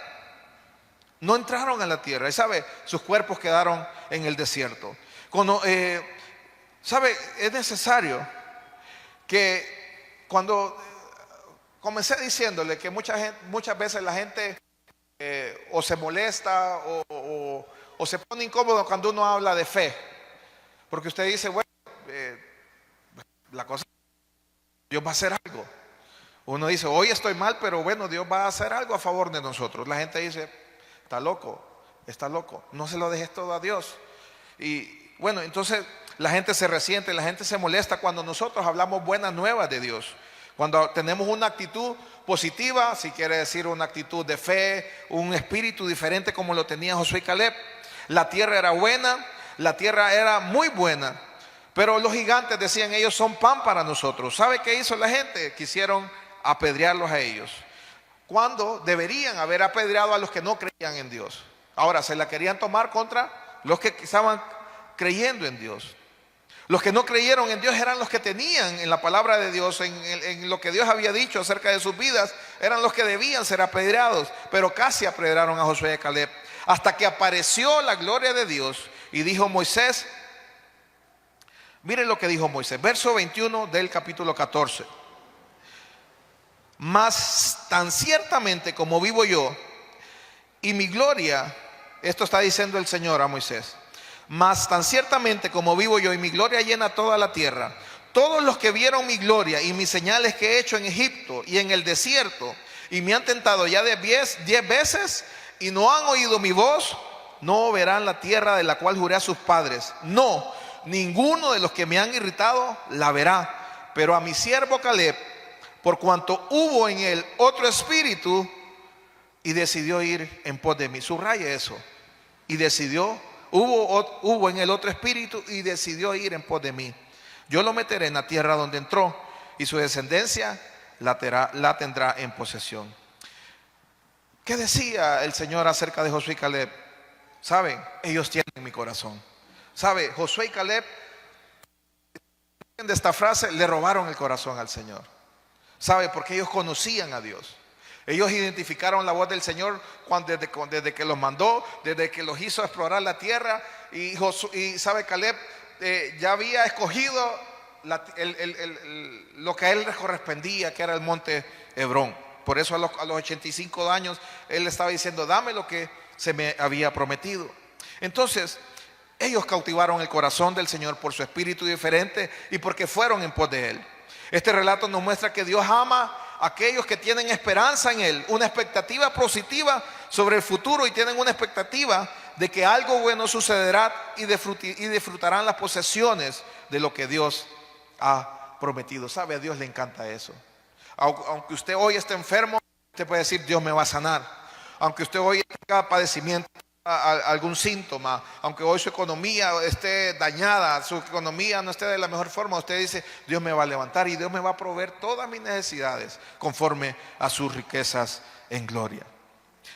No entraron a la tierra. Y sabe, sus cuerpos quedaron en el desierto. ¿Sabe? Es necesario que cuando comencé diciéndole que muchas veces la gente o se molesta o se pone incómodo cuando uno habla de fe, porque usted dice, bueno, la cosa, Dios va a hacer algo. Uno dice, hoy estoy mal, pero bueno, Dios va a hacer algo a favor de nosotros. La gente dice, está loco, no se lo dejes todo a Dios. Y bueno, entonces la gente se resiente, la gente se molesta cuando nosotros hablamos buenas nuevas de Dios. Cuando tenemos una actitud positiva, si quiere decir una actitud de fe, un espíritu diferente como lo tenía Josué y Caleb. La tierra era buena, la tierra era muy buena, pero los gigantes decían, ellos son pan para nosotros. ¿Sabe qué hizo la gente? Quisieron apedrearlos a ellos. cuando deberían haber apedreado a los que no creían en Dios. Ahora se la querían tomar contra los que estaban creyendo en Dios. Los que no creyeron en Dios eran los que tenían en la palabra de Dios, en lo que Dios había dicho acerca de sus vidas, eran los que debían ser apedreados, pero casi apedrearon a Josué y a Caleb, hasta que apareció la gloria de Dios y dijo Moisés, miren lo que dijo Moisés, verso 21 del capítulo 14. Mas tan ciertamente como vivo yo y mi gloria, esto está diciendo el Señor a Moisés, mas tan ciertamente como vivo yo y mi gloria llena toda la tierra, todos los que vieron mi gloria y mis señales que he hecho en Egipto y en el desierto, y me han tentado ya 10 veces y no han oído mi voz, no verán la tierra de la cual juré a sus padres. No, ninguno de los que me han irritado la verá. Pero a mi siervo Caleb, por cuanto hubo en él otro espíritu y decidió ir en pos de mí. Subraya eso. Y decidió, hubo en él otro espíritu y decidió ir en pos de mí. Yo lo meteré en la tierra donde entró y su descendencia la tendrá en posesión. ¿Qué decía el Señor acerca de Josué y Caleb? ¿Saben? Ellos tienen mi corazón. ¿Sabe? Josué y Caleb, de esta frase, le robaron el corazón al Señor. ¿Sabe? Porque ellos conocían a Dios. Ellos identificaron la voz del Señor desde que los mandó, desde que los hizo explorar la tierra. Y ¿sabe? Caleb ya había escogido lo que a él le correspondía, que era el monte Hebrón. Por eso a los 85 años él estaba diciendo, dame lo que se me había prometido. Entonces ellos cautivaron el corazón del Señor por su espíritu diferente y porque fueron en pos de él. Este relato nos muestra que Dios ama a aquellos que tienen esperanza en él, una expectativa positiva sobre el futuro y tienen una expectativa de que algo bueno sucederá y disfrutarán las posesiones de lo que Dios ha prometido. ¿Sabe? A Dios le encanta eso. Aunque usted hoy esté enfermo, usted puede decir, Dios me va a sanar. Aunque usted hoy tenga padecimiento, algún síntoma, aunque hoy su economía esté dañada, su economía no esté de la mejor forma, usted dice, Dios me va a levantar y Dios me va a proveer todas mis necesidades conforme a sus riquezas en gloria.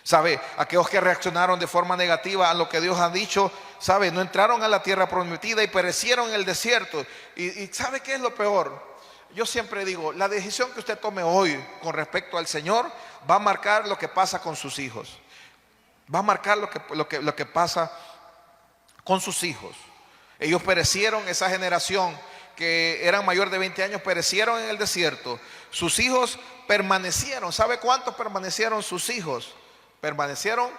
¿Sabe? Aquellos que reaccionaron de forma negativa a lo que Dios ha dicho, ¿sabe? No entraron a la tierra prometida y perecieron en el desierto. Y ¿sabe qué es lo peor? Yo siempre digo, la decisión que usted tome hoy con respecto al Señor va a marcar lo que pasa con sus hijos. Va a marcar lo que pasa con sus hijos. Ellos perecieron, esa generación que eran mayor de 20 años perecieron en el desierto. Sus hijos permanecieron. ¿Sabe cuántos permanecieron sus hijos? Permanecieron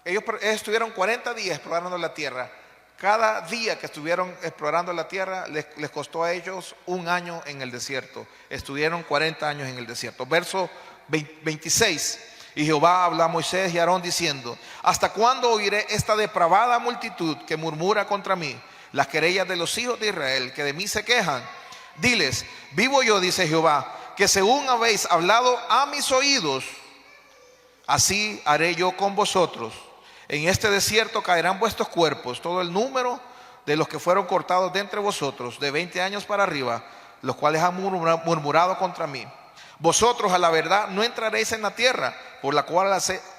ellos estuvieron 40 días explorando la tierra. Cada día que estuvieron explorando la tierra les costó a ellos un año en el desierto. Estuvieron 40 años en el desierto. Verso 26. Y Jehová habla a Moisés y a Aarón diciendo, ¿hasta cuándo oiré esta depravada multitud que murmura contra mí? Las querellas de los hijos de Israel que de mí se quejan. Diles, vivo yo, dice Jehová, que según habéis hablado a mis oídos, así haré yo con vosotros. En este desierto caerán vuestros cuerpos, todo el número de los que fueron cortados de entre vosotros, de 20 años para arriba, los cuales han murmurado contra mí. Vosotros a la verdad no entraréis en la tierra, por la cual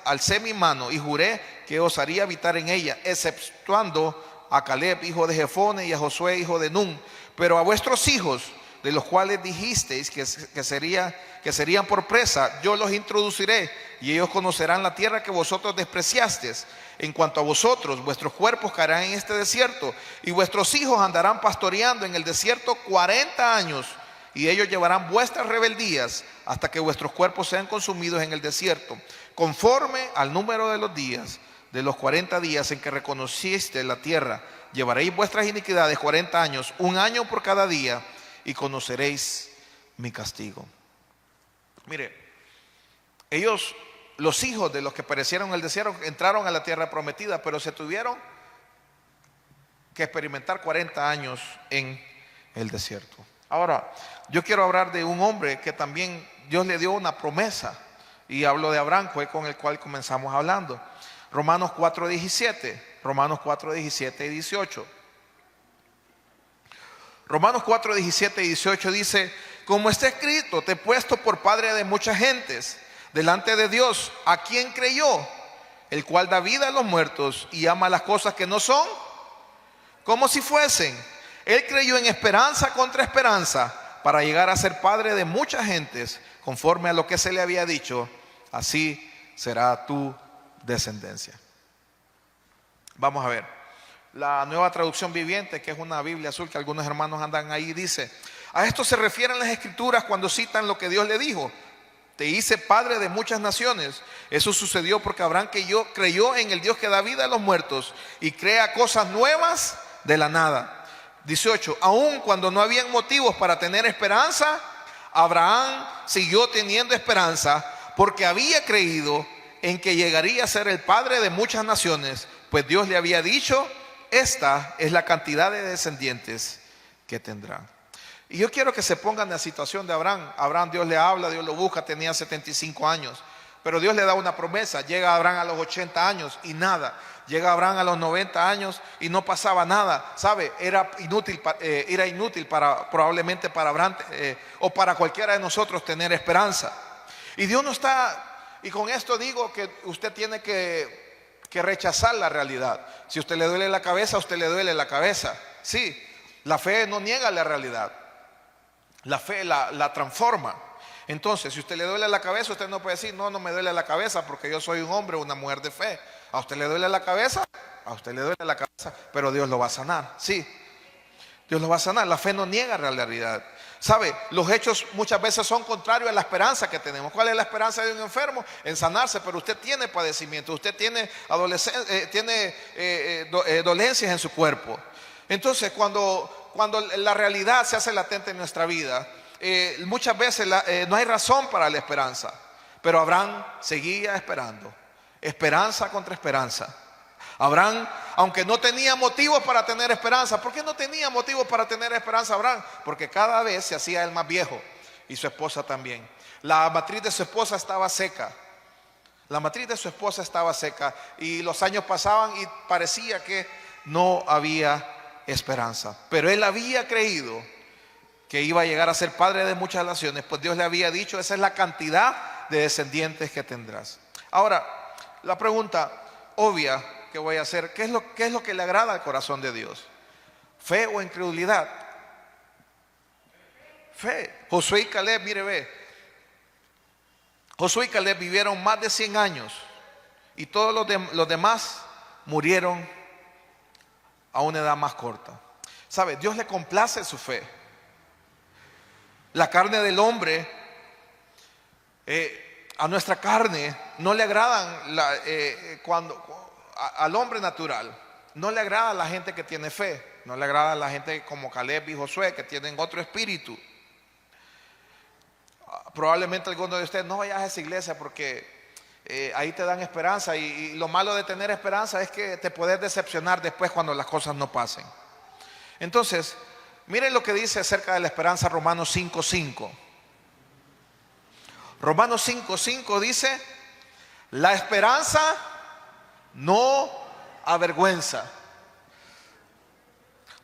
alcé mi mano y juré que os haría habitar en ella, exceptuando a Caleb, hijo de Jefone, y a Josué, hijo de Nun. Pero a vuestros hijos, de los cuales dijisteis que serían por presa, yo los introduciré, y ellos conocerán la tierra que vosotros despreciasteis. En cuanto a vosotros, vuestros cuerpos caerán en este desierto, y vuestros hijos andarán pastoreando en el desierto 40 años, y ellos llevarán vuestras rebeldías hasta que vuestros cuerpos sean consumidos en el desierto, conforme al número de los días, de los 40 días en que reconociste la tierra. Llevaréis vuestras iniquidades 40 años, un año por cada día, y conoceréis mi castigo. Mire, ellos, los hijos de los que perecieron en el desierto, entraron a la tierra prometida, pero se tuvieron que experimentar 40 años en el desierto. Ahora, yo quiero hablar de un hombre que también Dios le dio una promesa, y hablo de Abraham, fue con el cual comenzamos hablando. Romanos 4:17, Romanos 4:17 y 18. Romanos 4:17 y 18 dice, como está escrito, te he puesto por padre de muchas gentes delante de Dios, a quien creyó, el cual da vida a los muertos y ama las cosas que no son como si fuesen. Él creyó en esperanza contra esperanza, para llegar a ser padre de muchas gentes, conforme a lo que se le había dicho, así será tu descendencia. Vamos a ver, la Nueva Traducción Viviente, que es una Biblia azul que algunos hermanos andan ahí, dice: a esto se refieren las Escrituras cuando citan lo que Dios le dijo: te hice padre de muchas naciones. Eso sucedió porque Abraham creyó en el Dios que da vida a los muertos y crea cosas nuevas de la nada. 18. Aun cuando no habían motivos para tener esperanza, Abraham siguió teniendo esperanza, porque había creído en que llegaría a ser el padre de muchas naciones, pues Dios le había dicho: esta es la cantidad de descendientes que tendrán. Y yo quiero que se pongan en la situación de Abraham. Abraham, Dios le habla, Dios lo busca, tenía 75 años. Pero Dios le da una promesa. Llega Abraham a los 80 años y nada. Llega Abraham a los 90 años y no pasaba nada. ¿Sabe? Era inútil probablemente para Abraham o para cualquiera de nosotros tener esperanza. Y Dios no está, y con esto digo que usted tiene que rechazar la realidad. Si a usted le duele la cabeza, a usted le duele la cabeza. Sí, la fe no niega la realidad. La fe la transforma. Entonces, si a usted le duele la cabeza, usted no puede decir: no me duele la cabeza porque yo soy un hombre o una mujer de fe. A usted le duele la cabeza, a usted le duele la cabeza, pero Dios lo va a sanar. Sí, Dios lo va a sanar. La fe no niega la realidad. ¿Sabe? Los hechos muchas veces son contrarios a la esperanza que tenemos. ¿Cuál es la esperanza de un enfermo? En sanarse, pero usted tiene padecimiento, usted tiene dolencias en su cuerpo. Entonces, cuando la realidad se hace latente en nuestra vida, muchas veces no hay razón para la esperanza. Pero Abraham seguía esperando. Esperanza contra esperanza. Abraham, aunque no tenía motivos para tener esperanza. ¿Por qué no tenía motivos para tener esperanza Abraham? Porque cada vez se hacía él más viejo, y su esposa también. La matriz de su esposa estaba seca. La matriz de su esposa estaba seca, y los años pasaban y parecía que no había esperanza. Pero él había creído que iba a llegar a ser padre de muchas naciones, pues Dios le había dicho: esa es la cantidad de descendientes que tendrás. Ahora, la pregunta obvia que voy a hacer: ¿qué es lo que le agrada al corazón de Dios? ¿Fe o incredulidad? Fe. Josué y Caleb, mire, ve. Josué y Caleb vivieron más de 100 años, y todos los demás murieron a una edad más corta. ¿Sabe? Dios le complace su fe. La carne del hombre, a nuestra carne no le agradan al hombre natural. No le agrada a la gente que tiene fe. No le agrada a la gente como Caleb y Josué, que tienen otro espíritu. Probablemente alguno de ustedes: no vayas a esa iglesia porque ahí te dan esperanza. Y lo malo de tener esperanza es que te puedes decepcionar después cuando las cosas no pasen. Entonces, miren lo que dice acerca de la esperanza Romanos 5:5. Romanos 5:5 dice: la esperanza no avergüenza,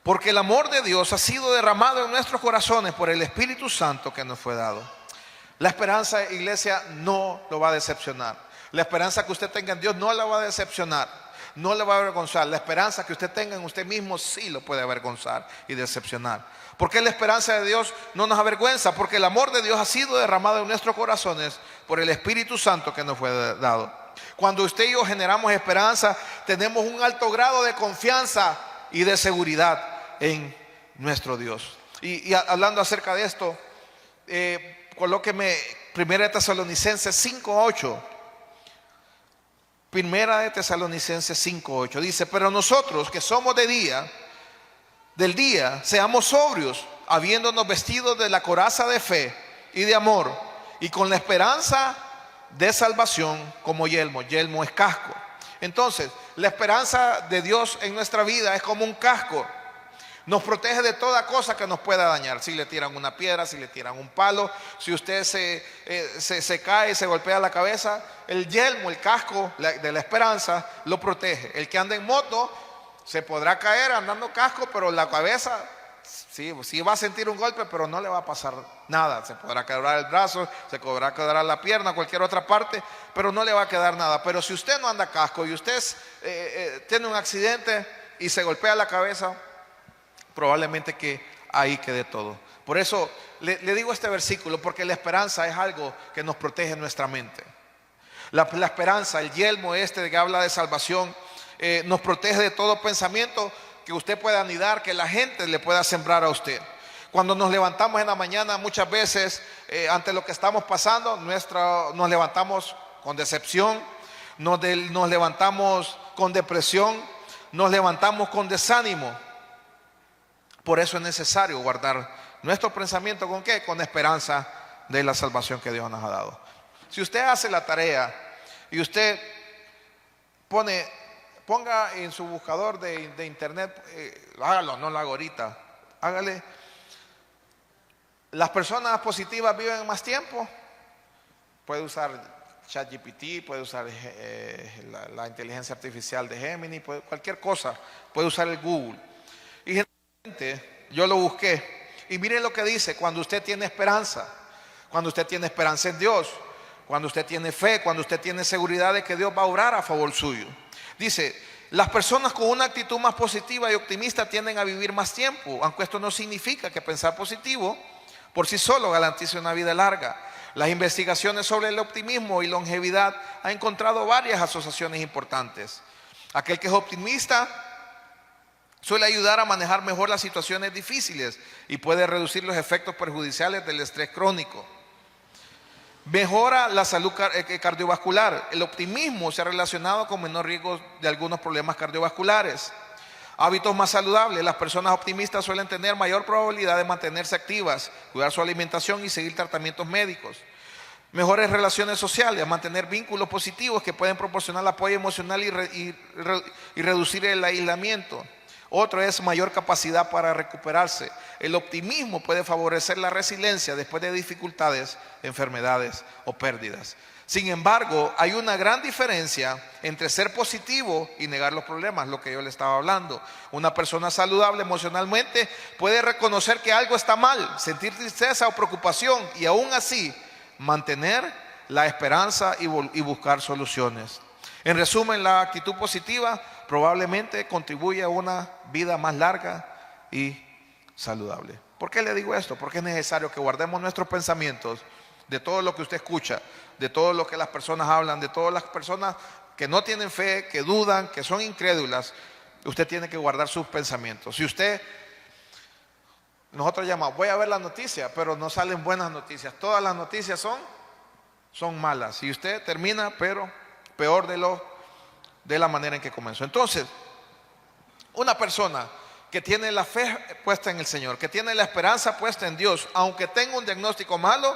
porque el amor de Dios ha sido derramado en nuestros corazones por el Espíritu Santo que nos fue dado. La esperanza, iglesia, no lo va a decepcionar. La esperanza que usted tenga en Dios no la va a decepcionar, no le va a avergonzar. La esperanza que usted tenga en usted mismo sí lo puede avergonzar y decepcionar. Porque la esperanza de Dios no nos avergüenza, porque el amor de Dios ha sido derramado en nuestros corazones por el Espíritu Santo que nos fue dado. Cuando usted y yo generamos esperanza, tenemos un alto grado de confianza y de seguridad en nuestro Dios. Y hablando acerca de esto, colóqueme 1 Tesalonicenses 5:8. 1 Tesalonicenses 5:8 dice: pero nosotros que somos del día, seamos sobrios, habiéndonos vestidos de la coraza de fe y de amor, y con la esperanza de salvación como yelmo. Yelmo es casco. Entonces, la esperanza de Dios en nuestra vida es como un casco. Nos protege de toda cosa que nos pueda dañar. Si le tiran una piedra, si le tiran un palo, si usted se cae y se golpea la cabeza, el yelmo, el casco de la esperanza lo protege. El que anda en moto se podrá caer andando casco, pero la cabeza Sí va a sentir un golpe, pero no le va a pasar nada. Se podrá quebrar el brazo, se podrá quebrar la pierna, cualquier otra parte, pero no le va a quedar nada. Pero si usted no anda casco y usted tiene un accidente y se golpea la cabeza, probablemente que ahí quede todo. Por eso le digo este versículo, porque la esperanza es algo que nos protege nuestra mente. La esperanza, el yelmo este que habla de salvación, nos protege de todo pensamiento que usted pueda anidar, que la gente le pueda sembrar a usted. Cuando nos levantamos en la mañana, muchas veces ante lo que estamos pasando, nos levantamos con decepción, nos levantamos con depresión, nos levantamos con desánimo. Por eso es necesario guardar nuestro pensamiento ¿con qué? Con esperanza de la salvación que Dios nos ha dado. Si usted hace la tarea y usted ponga en su buscador de internet, hágalo, no lo hago ahorita, hágale, las personas positivas viven más tiempo. Puede usar ChatGPT, puede usar la inteligencia artificial de Gemini, cualquier cosa, puede usar el Google. Y generalmente yo lo busqué y mire lo que dice: cuando usted tiene esperanza, cuando usted tiene esperanza en Dios, cuando usted tiene fe, cuando usted tiene seguridad de que Dios va a obrar a favor suyo. Dice, las personas con una actitud más positiva y optimista tienden a vivir más tiempo, aunque esto no significa que pensar positivo por sí solo garantice una vida larga. Las investigaciones sobre el optimismo y longevidad han encontrado varias asociaciones importantes. Aquel que es optimista suele ayudar a manejar mejor las situaciones difíciles y puede reducir los efectos perjudiciales del estrés crónico. Mejora la salud cardiovascular. El optimismo se ha relacionado con menor riesgo de algunos problemas cardiovasculares. Hábitos más saludables. Las personas optimistas suelen tener mayor probabilidad de mantenerse activas, cuidar su alimentación y seguir tratamientos médicos. Mejores relaciones sociales, mantener vínculos positivos que pueden proporcionar apoyo emocional y reducir el aislamiento. Otro es mayor capacidad para recuperarse. El optimismo puede favorecer la resiliencia después de dificultades, enfermedades o pérdidas. Sin embargo, hay una gran diferencia entre ser positivo y negar los problemas, lo que yo le estaba hablando. Una persona saludable emocionalmente puede reconocer que algo está mal, sentir tristeza o preocupación y aún así mantener la esperanza y buscar soluciones. En resumen, la actitud positiva probablemente contribuye a una vida más larga y saludable. ¿Por qué le digo esto? Porque es necesario que guardemos nuestros pensamientos de todo lo que usted escucha, de todo lo que las personas hablan, de todas las personas que no tienen fe, que dudan, que son incrédulas. Usted tiene que guardar sus pensamientos. Si nosotros llamamos, voy a ver la noticia, pero no salen buenas noticias. Todas las noticias son malas. Y usted termina, pero peor de la manera en que comenzó. Entonces, una persona que tiene la fe puesta en el Señor, que tiene la esperanza puesta en Dios, aunque tenga un diagnóstico malo,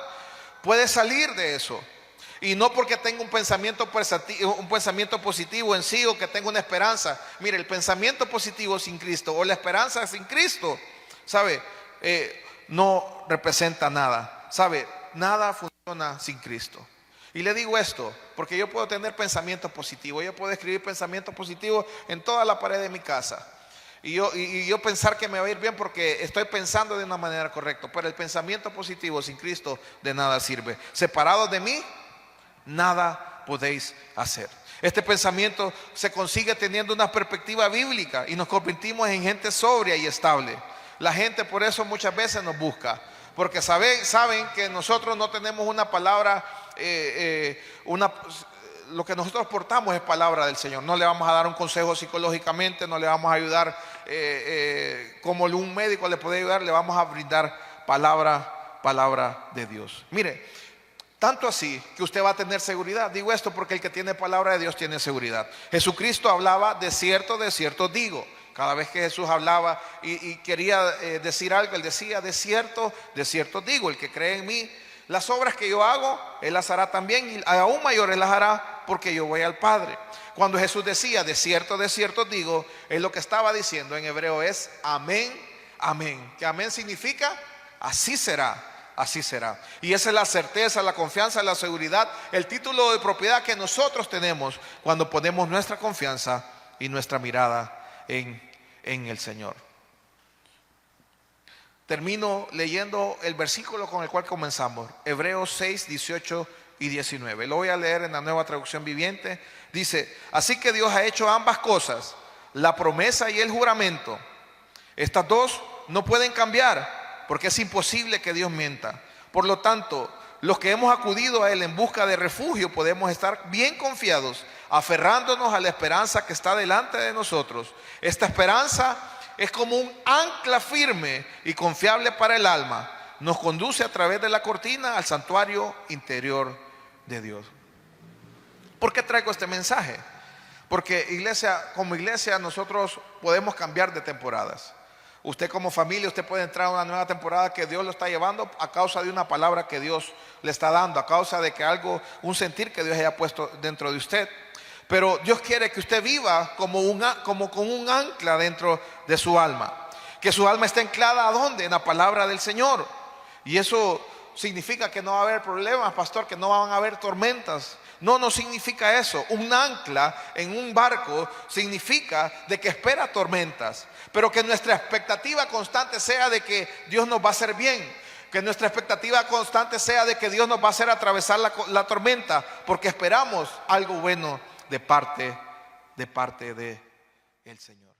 puede salir de eso. Y no porque tenga un pensamiento positivo en sí o que tenga una esperanza. Mire, el pensamiento positivo sin Cristo o la esperanza sin Cristo, ¿sabe? No representa nada. ¿Sabe? Nada funciona sin Cristo. Y le digo esto porque yo puedo tener pensamientos positivos, yo puedo escribir pensamientos positivos en toda la pared de mi casa y yo pensar que me va a ir bien porque estoy pensando de una manera correcta, pero el pensamiento positivo sin Cristo de nada sirve. Separados de mí, nada podéis hacer. Este pensamiento se consigue teniendo una perspectiva bíblica y nos convertimos en gente sobria y estable. La gente por eso muchas veces nos busca, porque saben que nosotros no tenemos una palabra, lo que nosotros portamos es palabra del Señor. No le vamos a dar un consejo psicológicamente, no le vamos a ayudar como un médico le puede ayudar, le vamos a brindar palabra de Dios. Mire, tanto así que usted va a tener seguridad. Digo esto porque el que tiene palabra de Dios tiene seguridad. Jesucristo hablaba de cierto digo. Cada vez que Jesús hablaba y quería decir algo, Él decía, de cierto digo, el que cree en mí, las obras que yo hago, Él las hará también y aún mayores las hará porque yo voy al Padre. Cuando Jesús decía, de cierto digo, Él lo que estaba diciendo en hebreo es amén, amén. Que amén significa así será. Así será. Y esa es la certeza, la confianza, la seguridad, el título de propiedad que nosotros tenemos cuando ponemos nuestra confianza y nuestra mirada en el Señor. Termino leyendo el versículo con el cual comenzamos, Hebreos 6, 18 y 19. Lo voy a leer en la Nueva Traducción Viviente. Dice: así que Dios ha hecho ambas cosas, la promesa y el juramento. Estas dos no pueden cambiar, porque es imposible que Dios mienta. Por lo tanto, los que hemos acudido a Él en busca de refugio podemos estar bien confiados, aferrándonos a la esperanza que está delante de nosotros. Esta esperanza es como un ancla firme y confiable para el alma. Nos conduce a través de la cortina al santuario interior de Dios. ¿Por qué traigo este mensaje? Porque como iglesia nosotros podemos cambiar de temporadas. Usted como familia, usted puede entrar a una nueva temporada que Dios lo está llevando a causa de una palabra que Dios le está dando, a causa de que un sentir que Dios haya puesto dentro de usted. Pero Dios quiere que usted viva como con un ancla dentro de su alma. Que su alma esté anclada ¿a dónde? En la palabra del Señor. Y eso significa que no va a haber problemas, pastor, que no van a haber tormentas. No significa eso. Un ancla en un barco significa de que espera tormentas, pero que nuestra expectativa constante sea de que Dios nos va a hacer bien. Que nuestra expectativa constante sea de que Dios nos va a hacer atravesar la tormenta, porque esperamos algo bueno de parte de el Señor.